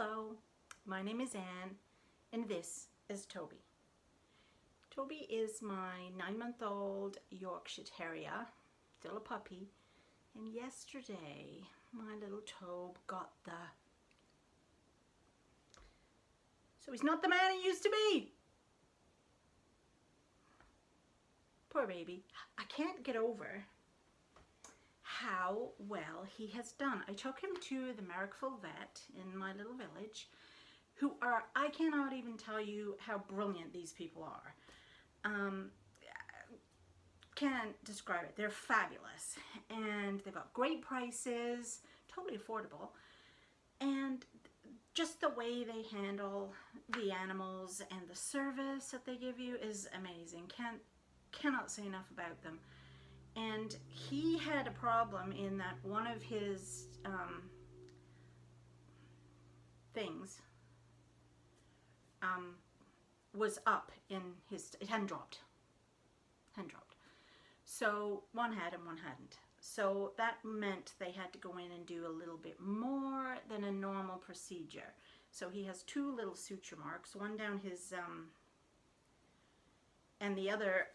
Hello, my name is Anne, and this is Toby. Toby is my 9-month-old Yorkshire Terrier, still a puppy, and yesterday my little Tobe got so he's not the man he used to be. Poor baby. I can't get over how well he has done. I took him to the Merrickville vet in my little village, who are, I cannot even tell you how brilliant these people are. Can't describe it. They're fabulous, and they've got great prices, totally affordable, and just the way they handle the animals and the service that they give you is amazing. Cannot say enough about them. And he had a problem in that one of his things was up in his, it hadn't dropped. So one had and one hadn't. So that meant they had to go in and do a little bit more than a normal procedure. So he has two little suture marks, one down his and the other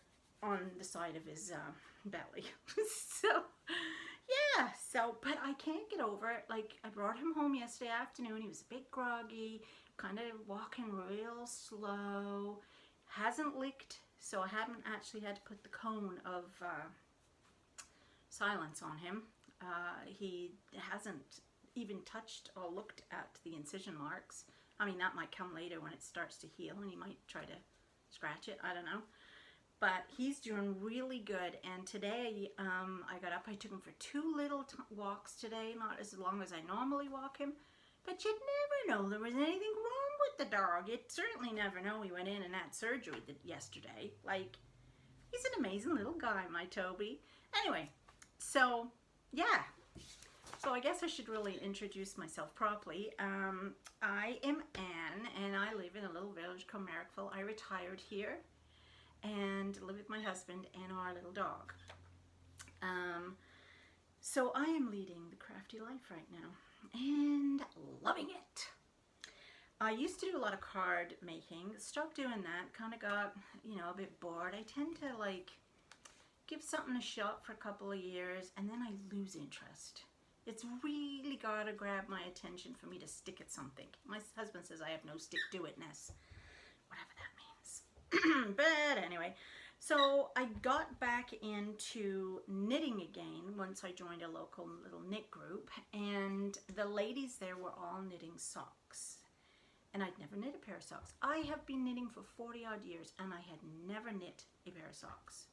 on the side of his belly. So yeah, but I can't get over it. Like, I brought him home yesterday afternoon. He was a bit groggy, kind of walking real slow, hasn't licked, so I haven't actually had to put the cone of silence on him. He hasn't even touched or looked at the incision marks. I mean, that might come later when it starts to heal and he might try to scratch it, I don't know. But he's doing really good, and today I got up, I took him for two little walks today, not as long as I normally walk him, but you'd never know there was anything wrong with the dog. You'd certainly never know he went in and had surgery yesterday. Like, he's an amazing little guy, my Toby. Anyway, so yeah, so I guess I should really introduce myself properly. I am Anne, and I live in a little village called Merrickville. I retired here and live with my husband and our little dog. So I am leading the crafty life right now and loving it. I used to do a lot of card making, stopped doing that, kind of got, you know, a bit bored. I tend to like give something a shot for a couple of years and then I lose interest. It's really gotta grab my attention for me to stick at something. My husband says I have no stick-to-itness, whatever that means. But anyway, so I got back into knitting again once I joined a local little knit group, and the ladies there were all knitting socks, and I'd never knit a pair of socks. I have been knitting for 40 odd years and I had never knit a pair of socks,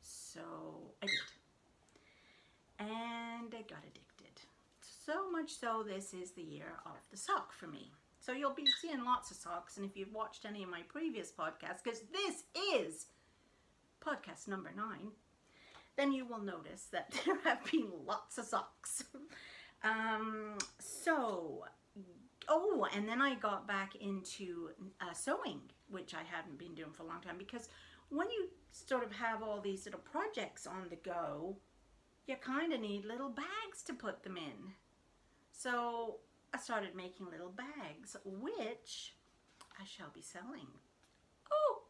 so I did, and I got addicted, so much so this is the year of the sock for me. So you'll be seeing lots of socks, and if you've watched any of my previous podcasts, because this is podcast number 9, then you will notice that there have been lots of socks. Oh, and then I got back into sewing, which I hadn't been doing for a long time, because when you sort of have all these little projects on the go, you kind of need little bags to put them in. So I started making little bags, which I shall be selling. Oh!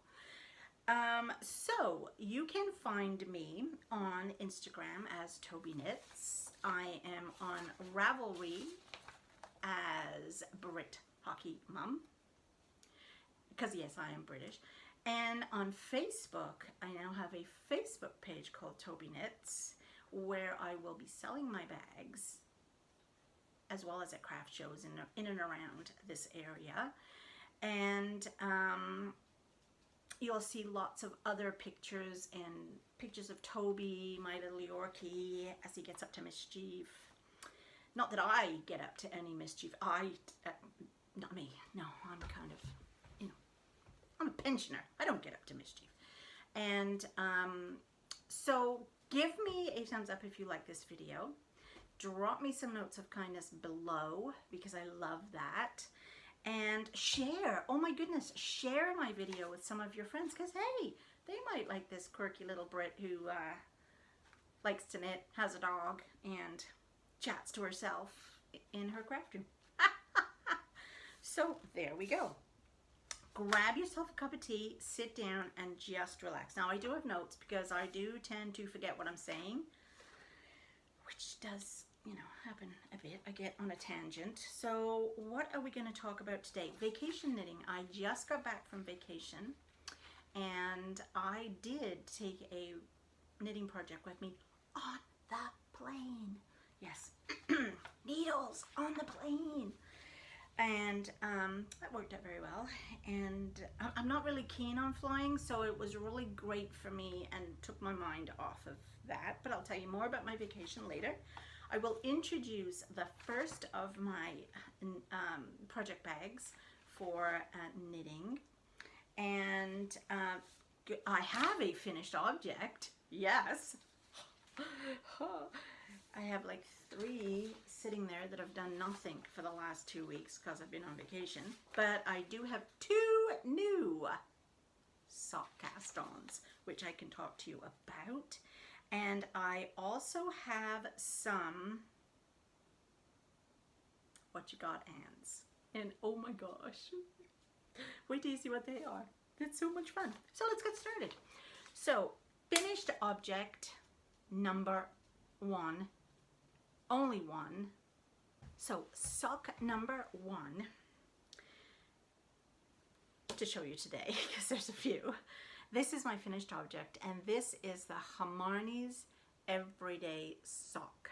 So you can find me on Instagram as Tobyknits. I am on Ravelry as Brithockeymum, because yes, I am British. And on Facebook, I now have a Facebook page called Tobyknits, where I will be selling my bags, as well as at craft shows in and around this area. And you'll see lots of other pictures, and pictures of Toby, my little Yorkie, as he gets up to mischief. Not that I get up to any mischief. Not me. No, I'm kind of, you know, I'm a pensioner. I don't get up to mischief. And so give me a thumbs up if you like this video. Drop me some notes of kindness below, because I love that. And share, oh my goodness, share my video with some of your friends, because hey, they might like this quirky little Brit who likes to knit, has a dog, and chats to herself in her craft room. So there we go. Grab yourself a cup of tea, sit down, and just relax. Now I do have notes because I do tend to forget what I'm saying, which does, you know, happen a bit. I get on a tangent. So what are we going to talk about today? Vacation knitting. I just got back from vacation and I did take a knitting project with me on the plane. Yes, needles on the plane. And that worked out very well. And I'm not really keen on flying, so it was really great for me and took my mind off of that. But I'll tell you more about my vacation later. I will introduce the first of my project bags for knitting. And I have a finished object. Yes. I have like 3 sitting there that have done nothing for the last 2 weeks because I've been on vacation. But I do have 2 new sock cast-ons, which I can talk to you about. And I also have some what you got ands. And oh my gosh, wait till you see what they are. It's so much fun. So let's get started. So finished object number 1. Only 1. So sock number 1 to show you today, because there's a few. This is my finished object, and this is the Hammar Everyday Sock,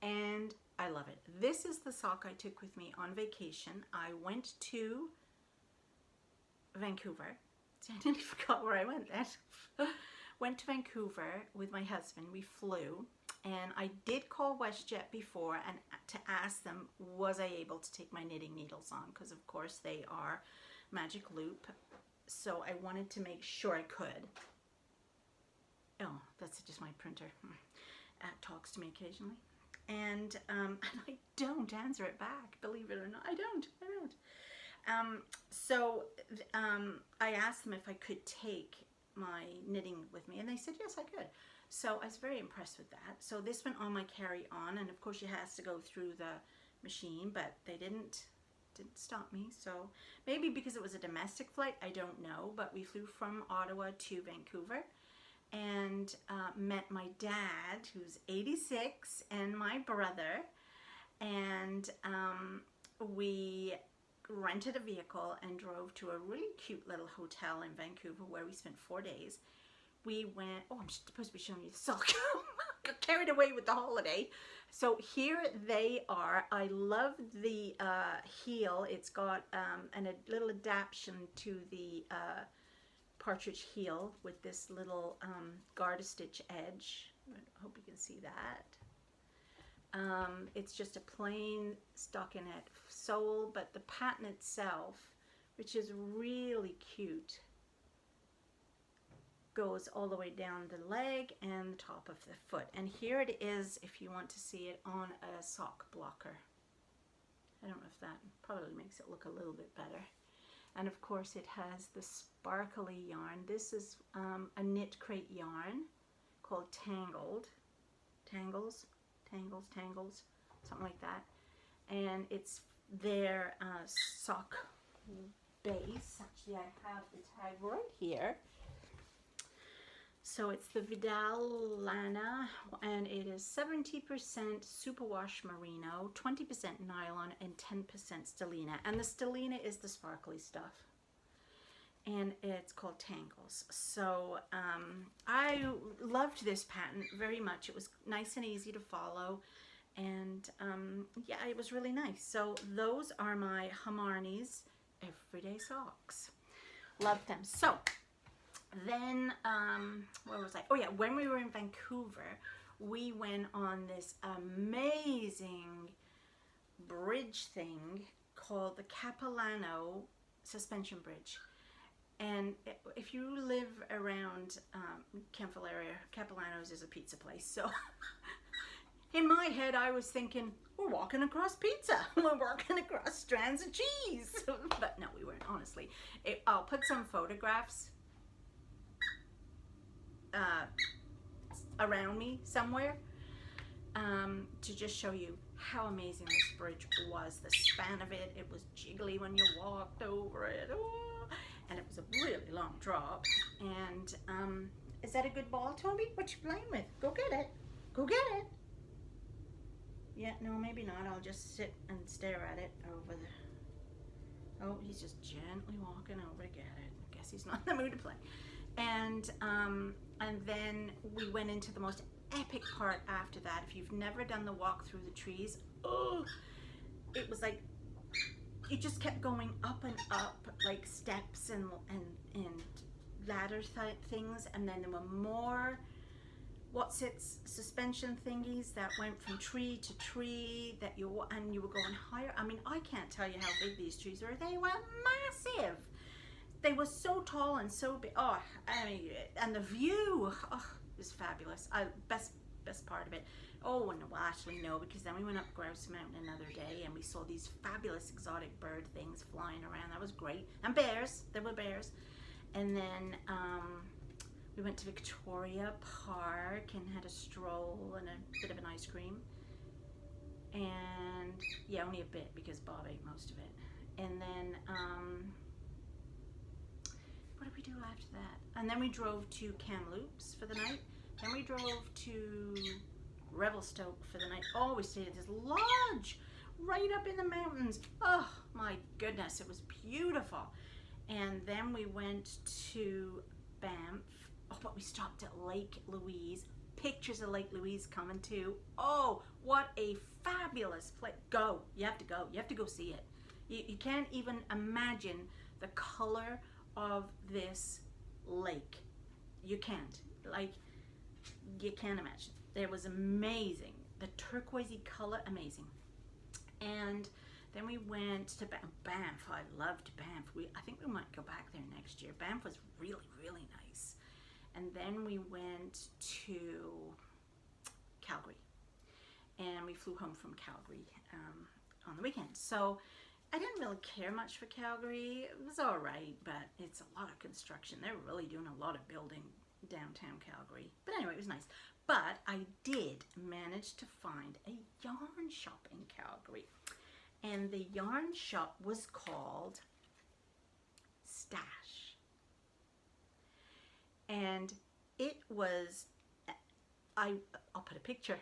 and I love it. This is the sock I took with me on vacation. I went to Vancouver. See, I nearly forgot where I went then. Went to Vancouver with my husband. We flew. And I did call WestJet before and to ask them, was I able to take my knitting needles on? Because of course they are magic loop. So I wanted to make sure I could. Oh, that's just my printer. Talks to me occasionally. And I don't answer it back, believe it or not. I don't. So I asked them if I could take my knitting with me, and they said yes, I could. So I was very impressed with that. So this went on my carry-on, and of course you has to go through the machine, but they didn't stop me. So maybe because it was a domestic flight, I don't know, but we flew from Ottawa to Vancouver and met my dad, who's 86, and my brother, and we rented a vehicle and drove to a really cute little hotel in Vancouver where we spent 4 days. We went, oh, I'm supposed to be showing you the sock. Got carried away with the holiday. So here they are. I love the heel. It's got a little adaptation to the partridge heel with this little garter stitch edge. I hope you can see that. It's just a plain stockinette sole, but the pattern itself, which is really cute, goes all the way down the leg and the top of the foot. And here it is, if you want to see it, on a sock blocker. I don't know if that probably makes it look a little bit better. And of course it has the sparkly yarn. This is a knit crate yarn called Tangles, something like that. And it's their sock base. Actually, I have the tag right here. So it's the Vidal Lana, and it is 70% superwash merino, 20% nylon, and 10% stellina. And the stellina is the sparkly stuff. And it's called Tangles. So I loved this pattern very much. It was nice and easy to follow. And yeah, it was really nice. So those are my Hammar Everyday Socks. Love them. So then, where was I? Oh yeah, when we were in Vancouver, we went on this amazing bridge thing called the Capilano Suspension Bridge. And if you live around Kempville area, Capilano's is a pizza place. So in my head, I was thinking, we're walking across pizza. We're walking across strands of cheese. But no, we weren't, honestly. I'll put some photographs around me somewhere to just show you how amazing this bridge was. The span of it, it was jiggly when you walked over it. Oh, and it was a really long drop. And is that a good ball, Toby? What you playing with? Go get it. Go get it. Yeah, no, maybe not. I'll just sit and stare at it over the... Oh, he's just gently walking over to get it. I guess he's not in the mood to play. And then we went into the most epic part after that. If you've never done the walk through the trees, oh, it was like you just kept going up and up, like steps and ladder things, and then there were more suspension thingies that went from tree to tree that you were going higher. I mean, I can't tell you how big these trees were. They were massive. They were so tall and so big. Oh, I mean, and the view, oh, it was fabulous. Best part of it. Oh, and well, actually no, because then we went up Grouse Mountain another day and we saw these fabulous exotic bird things flying around. That was great. And bears. There were bears. And then we went to Victoria Park and had a stroll and a bit of an ice cream. And yeah, only a bit because Bob ate most of it. And then what did we do after that? And then we drove to Kamloops for the night. Then we drove to Revelstoke for the night. Oh, we stayed at this lodge right up in the mountains. Oh my goodness, it was beautiful. And then we went to Banff. Oh, but we stopped at Lake Louise. Pictures of Lake Louise coming too. Oh, what a fabulous place. Go. You have to go. You have to go see it. You can't even imagine the color of this lake. You can't. Like, you can't imagine. It was amazing. The turquoisey color, amazing. And then we went to Banff. I loved Banff. I think we might go back there next year. Banff was really, really nice. And then we went to Calgary. And we flew home from Calgary on the weekend. So I didn't really care much for Calgary. It was all right, but it's a lot of construction. They're really doing a lot of building downtown Calgary. But anyway, it was nice. But I did manage to find a yarn shop in Calgary. And the yarn shop was called Stash. And it was, I'll put a picture.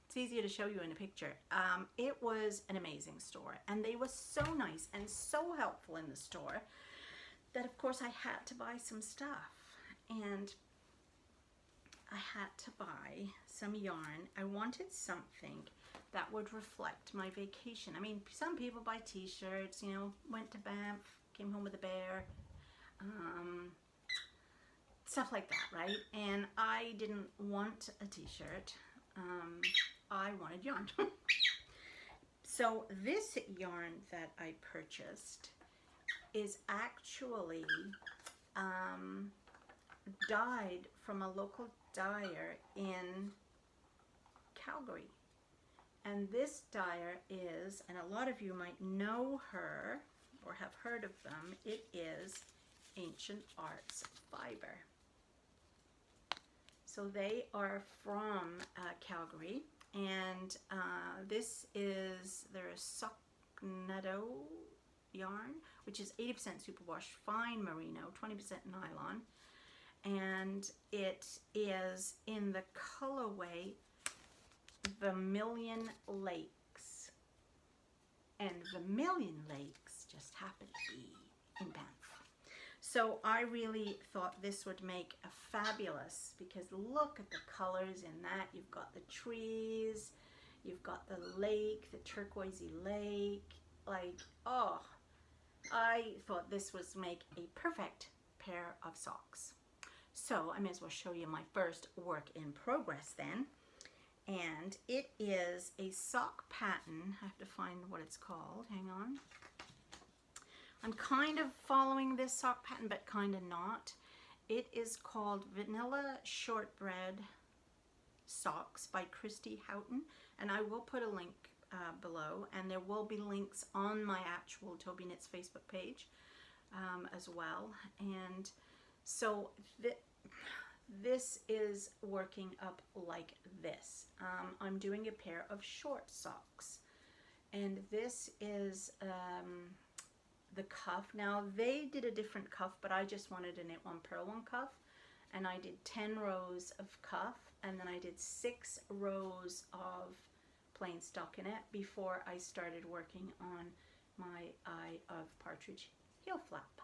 It's easier to show you in a picture. It was an amazing store. And they were so nice and so helpful in the store that, of course, I had to buy some stuff. And I had to buy some yarn. I wanted something that would reflect my vacation. I mean, some people buy t-shirts, you know, went to Banff, came home with a bear, stuff like that, right? And I didn't want a t-shirt. I wanted yarn. So this yarn that I purchased is actually dyed from a local dyer in Calgary. And this dyer is, and a lot of you might know her or have heard of them, it is Ancient Arts Fiber. So they are from Calgary, and this is their Socknado yarn, which is 80% superwash fine merino, 20% nylon, and it is in the colorway Vermilion Lakes, and Vermilion Lakes just happen to be in Banff. So I really thought this would make a fabulous, because look at the colors in that. You've got the trees, you've got the lake, the turquoisey lake, like, oh, I thought this was make a perfect pair of socks. So I may as well show you my first work in progress then. And it is a sock pattern. I have to find what it's called. Hang on. I'm kind of following this sock pattern, but kind of not. It is called Vanilla Shortbread Socks by Christy Houghton. And I will put a link below. And there will be links on my actual Tobyknits Facebook page as well. And so this is working up like this. I'm doing a pair of short socks. And this is the cuff. Now they did a different cuff, but I just wanted a knit one, purl one cuff. And I did 10 rows of cuff, and then I did 6 rows of plain stockinette before I started working on my Eye of Partridge heel flap.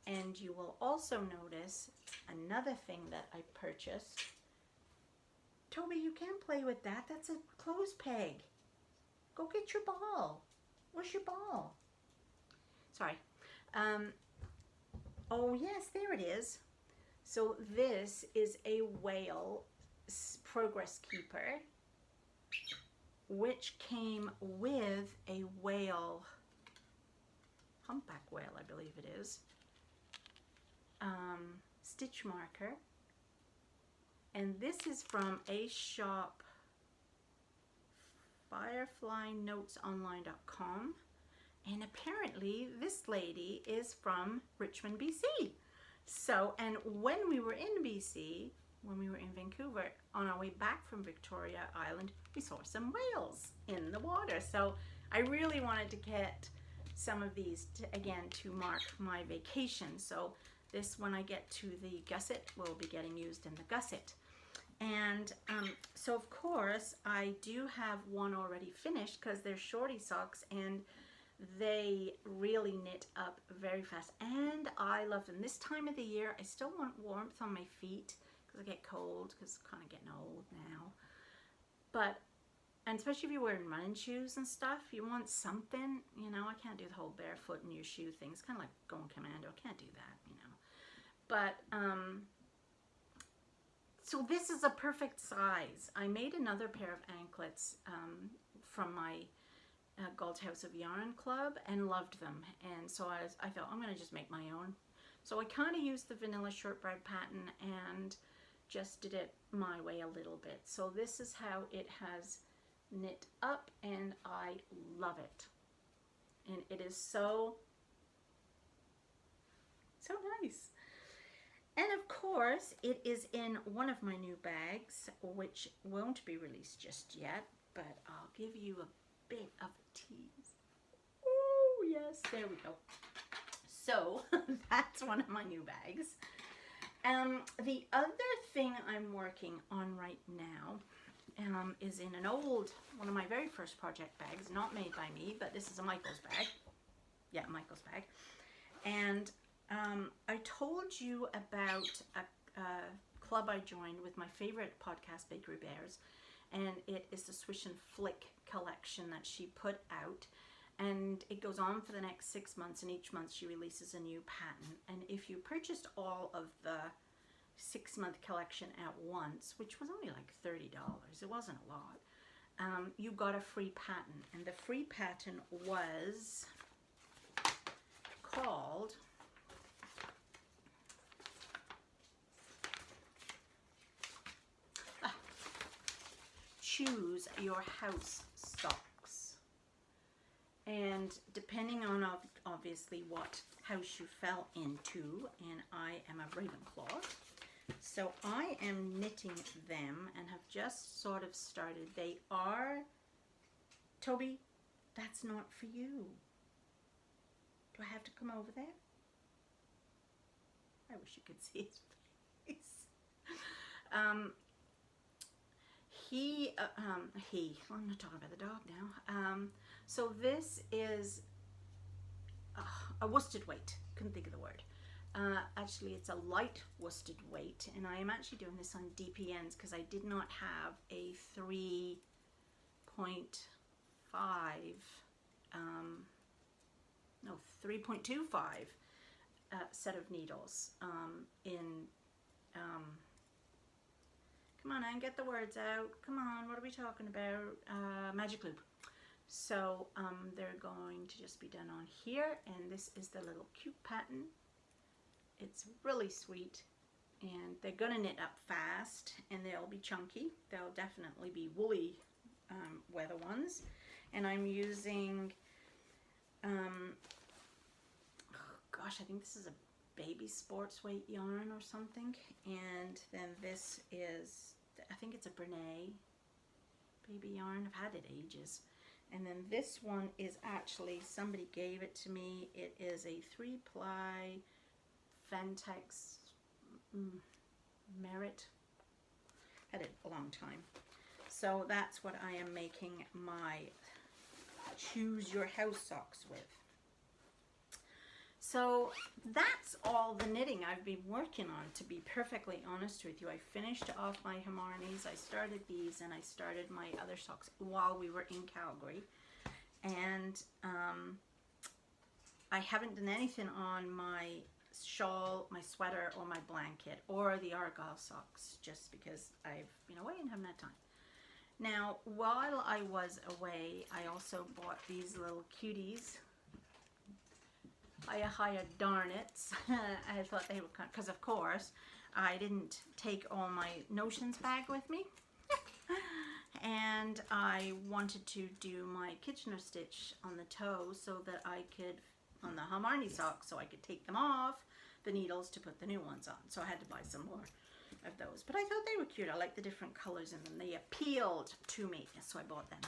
And you will also notice another thing that I purchased. Toby, you can't play with that. That's a clothes peg. Go get your ball. Where's your ball? Sorry. Oh yes, there it is. So this is a whale progress keeper, which came with a whale, humpback whale, I believe it is, stitch marker. And this is from a shop, fireflynotesonline.com. And apparently this lady is from Richmond, BC. So, and when we were in BC, when we were in Vancouver, on our way back from Victoria Island, we saw some whales in the water. So I really wanted to get some of these again to mark my vacation. So this, when I get to the gusset, will be getting used in the gusset. And so of course I do have one already finished because they're shorty socks and they really knit up very fast, and I love them. This time of the year I still want warmth on my feet because I get cold, because I'm kind of getting old now. But, and especially if you're wearing running shoes and stuff, you want something, you know. I can't do the whole barefoot in your shoe thing. It's kind of like going commando. I can't do that, you know. But so this is a perfect size. I made another pair of anklets from my Gold House of Yarn Club and loved them, and so I thought I'm going to just make my own. So I kind of used the vanilla shortbread pattern and just did it my way a little bit. So this is how it has knit up, and I love it, and it is so nice. And of course it is in one of my new bags, which won't be released just yet, but I'll give you a bit of a tease. Oh yes, there we go. So that's one of my new bags. The other thing I'm working on right now is in an old, one of my very first project bags, not made by me, but this is a Michael's bag. Yeah, Michael's bag. And I told you about a club I joined with my favorite podcast, Bakery Bears, and it is the Swish and Flick collection that she put out, and it goes on for the next 6 months, and each month she releases a new pattern. And if you purchased all of the 6-month collection at once, which was only like $30, it wasn't a lot, you got a free pattern, and the free pattern was called Choose Your House Socks. And depending on obviously what house you fell into, and I am a Ravenclaw, so I am knitting them and have just sort of started. They are, Toby, that's not for you. Do I have to come over there? I wish you could see his face. I'm not talking about the dog now. So this is a worsted weight. Couldn't think of the word. Actually, it's a light worsted weight, and I am actually doing this on DPNs because I did not have a 3.25 set of needles come on, Anne, get the words out. Come on, what are we talking about? Magic loop. So they're going to just be done on here, and this is the little cute pattern. It's really sweet, and they're gonna knit up fast, and they'll be chunky. They'll definitely be woolly weather ones. And I'm using, gosh, I think this is a baby sports weight yarn or something, and then this is, I think it's a Brene baby yarn. I've had it ages, And then this one is actually, somebody gave it to me. It is a 3-ply Fentex Merit. Had it a long time. So that's what I am making my Choose Your House socks with. So that's all the knitting I've been working on, to be perfectly honest with you. I finished off my Hammars. I started these, and I started my other socks while we were in Calgary. And I haven't done anything on my shawl, my sweater, or my blanket, or the Argyle socks, just because I've been away and haven't had time. Now, while I was away, I also bought these little cuties. I hired Darnits. I thought they were kind, because of course I didn't take all my notions bag with me. And I wanted to do my Kitchener stitch on the toe so that I could, on the Hammar socks, so I could take them off the needles to put the new ones on. So I had to buy some more of those. But I thought they were cute. I like the different colors in them. They appealed to me, so I bought them.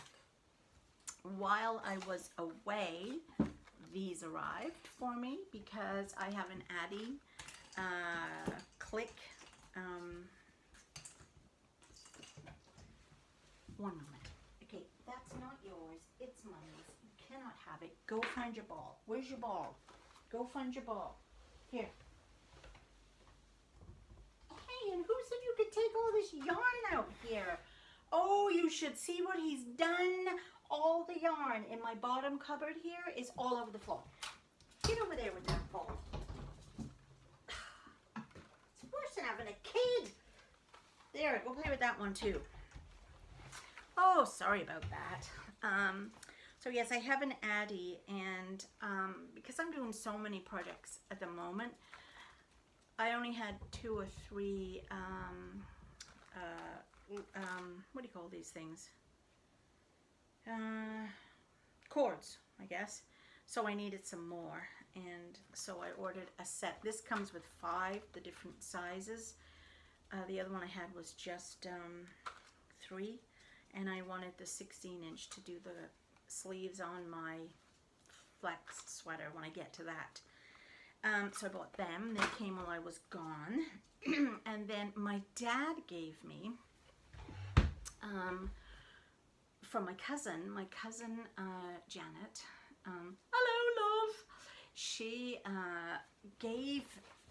While I was away, these arrived for me because I have an Addy click. One moment. Okay, that's not yours. It's Mommy's. You cannot have it. Go find your ball. Where's your ball? Go find your ball. Here. Hey, and who said you could take all this yarn out here? Oh, you should see what he's done. All the yarn in my bottom cupboard here is all over the floor. Get over there with that ball. It's worse than having a kid. There, go play with that one too. Oh, sorry about that. So yes, I have an Addy, and because I'm doing so many projects at the moment, I only had 2 or 3, what do you call these things? Cords, I guess. So I needed some more, and so I ordered a set. This comes with 5, the different sizes. The other one I had was just 3, and I wanted the 16-inch to do the sleeves on my flexed sweater when I get to that. So I bought them. They came while I was gone. And then my dad gave me from my cousin Janet. Hello, love. She gave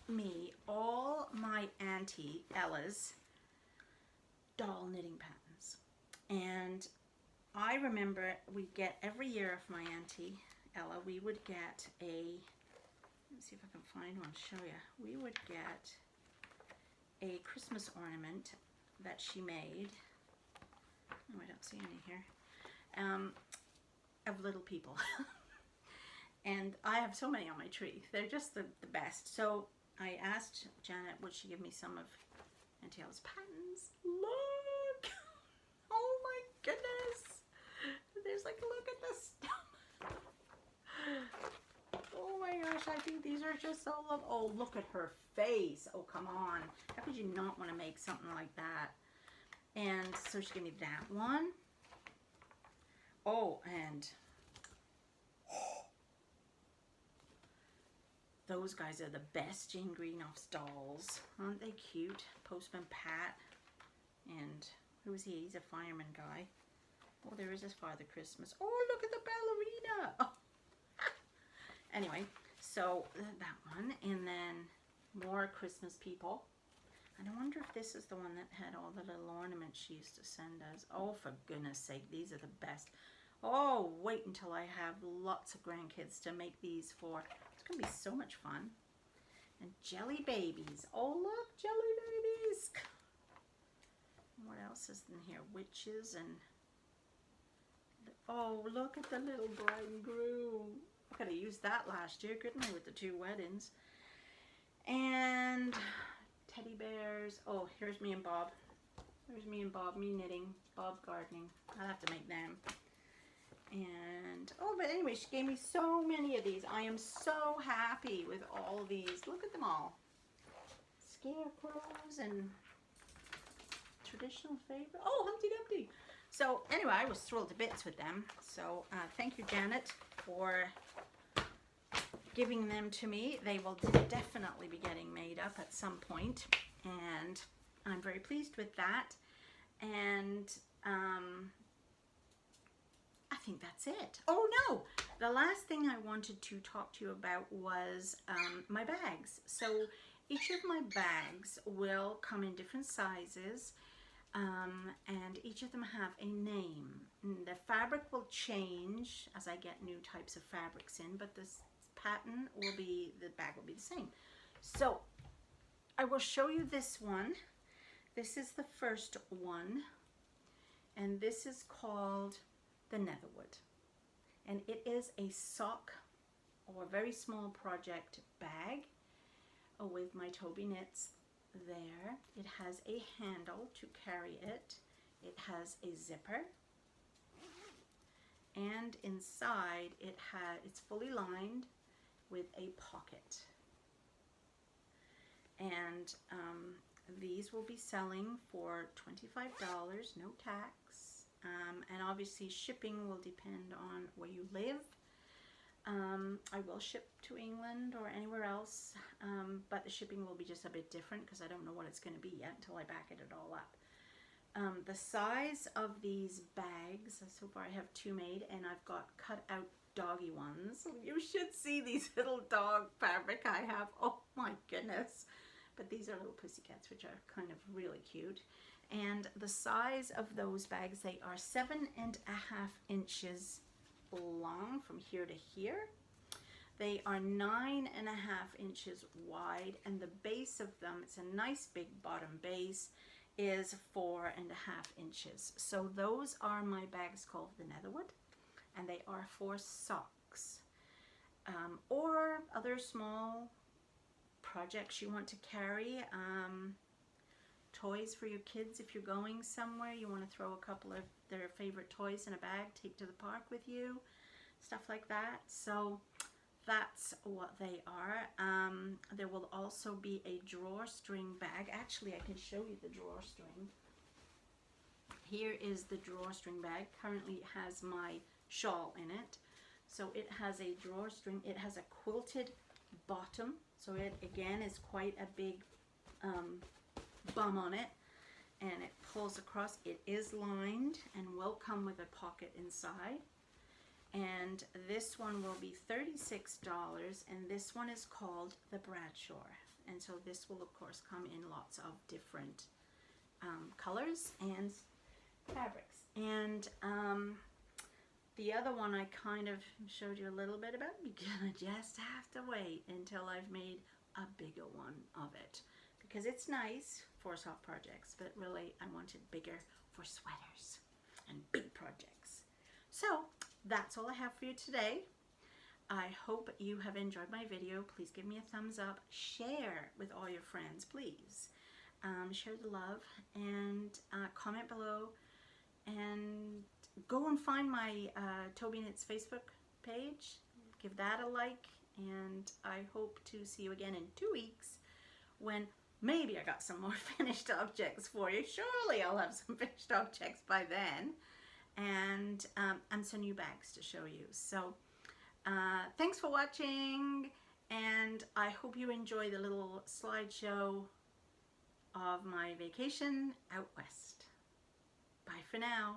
me all my Auntie Ella's doll knitting patterns. And I remember we'd get every year of my Auntie Ella, we would get a, let me see if I can find one to show you. We would get a Christmas ornament that she made. Oh, I don't see any here. Of little people. And I have so many on my tree. They're just the best. So I asked Janet, would she give me some of Auntie Ella's patterns? Look! Oh my goodness! There's like, look at this stuff. Oh my gosh, I think these are just so lovely. Oh, look at her face. Oh, come on. How could you not want to make something like that? And so she gave me that one. Oh, and those guys are the best, Jane Greenoff's dolls. Aren't they cute? Postman Pat. And who is he? He's a fireman guy. Oh, there is his Father Christmas. Oh, look at the ballerina. Oh. Anyway, so that one. And then more Christmas people. And I wonder if this is the one that had all the little ornaments she used to send us. Oh, for goodness sake, these are the best. Oh, wait until I have lots of grandkids to make these for. It's going to be so much fun. And jelly babies. Oh, look, jelly babies. What else is in here? Witches and... Oh, look at the little bride and groom. I could have used that last year, couldn't I, with the 2 weddings. And teddy bears. Oh, here's me and Bob. There's me and Bob, me knitting, Bob gardening. I'll have to make them. And, oh, but anyway, she gave me so many of these. I am so happy with all of these. Look at them all. Scarecrows and traditional favorite. Oh, Humpty Dumpty. So anyway, I was thrilled to bits with them. So thank you, Janet, for giving them to me. They will definitely be getting made up at some point, and I'm very pleased with that. And I think that's it. Oh no, the last thing I wanted to talk to you about was my bags. So each of my bags will come in different sizes, and each of them have a name. The fabric will change as I get new types of fabrics in, but this pattern will be, the bag will be the same. So I will show you this one. This is the first one, and this is called the Netherwood, and it is a sock or very small project bag with my Tobyknits there. It has a handle to carry it. It has a zipper, and inside it's fully lined with a pocket. And these will be selling for $25, no tax. And obviously shipping will depend on where you live. I will ship to England or anywhere else, but the shipping will be just a bit different because I don't know what it's going to be yet until I packet it all up. The size of these bags, so far I have 2 made, and I've got cut out doggy ones. You should see these little dog fabric I have. Oh my goodness. But these are little pussycats, which are kind of really cute. And the size of those bags, they are 7.5 inches long from here to here. They are 9.5 inches wide, and the base of them, it's a nice big bottom base, is 4.5 inches. So those are my bags called the Netherwood, and they are for socks or other small projects you want to carry. Toys for your kids if you're going somewhere, you want to throw a couple of their favorite toys in a bag, take to the park with you, stuff like that. So that's what they are. There will also be a drawstring bag. Actually, I can show you the drawstring. Here is the drawstring bag. Currently it has my shawl in it. So it has a drawstring. It has a quilted bottom. So it again is quite a big bum on it, and it pulls across. It is lined and will come with a pocket inside. And this one will be $36, and this one is called the Bradshaw. And so this will of course come in lots of different colors and fabrics. And the other one I kind of showed you a little bit about. You're gonna just have to wait until I've made a bigger one of it, because it's nice for soft projects, but really I want it bigger for sweaters and big projects. So that's all I have for you today. I hope you have enjoyed my video. Please give me a thumbs up. Share with all your friends, please. Share the love, and comment below, and go and find my Tobyknits Facebook page. Give that a like, and I hope to see you again in 2 weeks when maybe I got some more finished objects for you. Surely I'll have some finished objects by then, and some new bags to show you. So thanks for watching, and I hope you enjoy the little slideshow of my vacation out west. Bye for now.